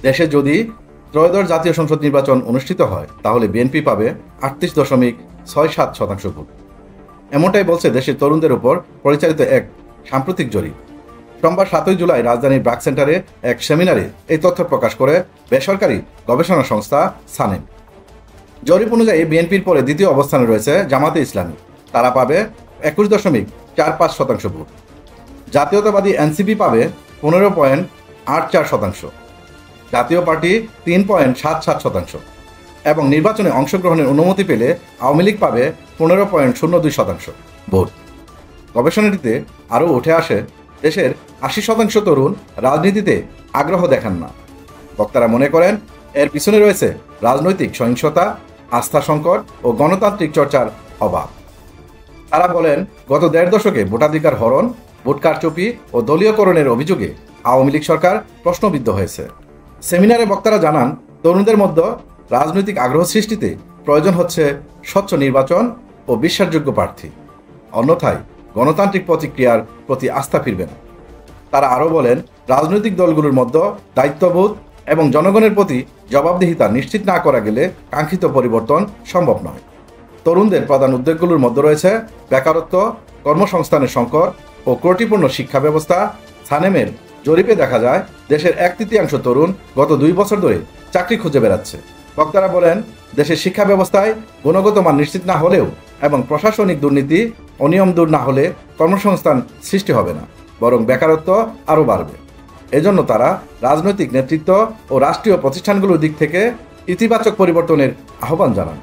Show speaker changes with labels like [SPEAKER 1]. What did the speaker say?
[SPEAKER 1] দেশে যদি ত্রয়োদশ জাতীয় সংসদ নির্বাচন অনুষ্ঠিত হয় তাহলে বিএনপি পাবে 38.67% ভোট। এমনটাই বলছে দেশের তরুণদের উপর পরিচালিত এক সাম্প্রতিক জরিপ। সোমবার 7 জুলাই রাজধানীর ব্র্যাক সেন্টারে এক সেমিনারে এই তথ্য প্রকাশ করে বেসরকারি গবেষণা সংস্থা সানেম। জরিপ অনুযায়ী বিএনপির পরে দ্বিতীয় অবস্থানে রয়েছে জামাতে ইসলামী। তারা পাবে 21.45% ভোট। জাতীয়তাবাদী এনসিপি পাবে 15.84%, জাতীয় পার্টি 3.77% এবং নির্বাচনে অংশগ্রহণের অনুমতি পেলে আওয়ামী লীগ পাবে 15.02% ভোট। গবেষণাটিতে আরও উঠে আসে দেশের 80% তরুণ রাজনীতিতে আগ্রহ দেখান না। বক্তারা মনে করেন এর পিছনে রয়েছে রাজনৈতিক সহিংসতা, আস্থা সংকট ও গণতান্ত্রিক চর্চার অভাব। তারা বলেন গত 1.5 দশকে ভোটাধিকার হরণ, ভোট কারচুপি ও দলীয়করণের অভিযোগে আওয়ামী লীগ সরকার প্রশ্নবিদ্ধ হয়েছে। সেমিনারে বক্তারা জানান তরুণদের মধ্যে রাজনৈতিক আগ্রহ সৃষ্টিতে প্রয়োজন হচ্ছে স্বচ্ছ নির্বাচন ও বিশ্বাসযোগ্য প্রার্থী, অন্যথায় গণতান্ত্রিক প্রতিক্রিয়ার প্রতি আস্থা ফিরবে না। তারা আরও বলেন রাজনৈতিক দলগুলোর মধ্যে দায়িত্ববোধ এবং জনগণের প্রতি জবাবদিহিতা নিশ্চিত না করা গেলে কাঙ্ক্ষিত পরিবর্তন সম্ভব নয়। তরুণদের প্রধান উদ্যোগগুলোর মধ্যে রয়েছে বেকারত্ব, কর্মসংস্থানের সংকট ও ত্রুটিপূর্ণ শিক্ষা ব্যবস্থা। সানেমের জরিপে দেখা যায় দেশের 1/3 তরুণ গত 2 বছর ধরে চাকরি খুঁজে বেড়াচ্ছে। বক্তারা বলেন দেশের শিক্ষা ব্যবস্থায় গুণগত মান নিশ্চিত না হলেও এবং প্রশাসনিক দুর্নীতি, অনিয়ম দূর না হলে কর্মসংস্থান সৃষ্টি হবে না, বরং বেকারত্ব আরও বাড়বে। এজন্য তারা রাজনৈতিক নেতৃত্ব ও রাষ্ট্রীয় প্রতিষ্ঠানগুলোর দিক থেকে ইতিবাচক পরিবর্তনের আহ্বান জানান।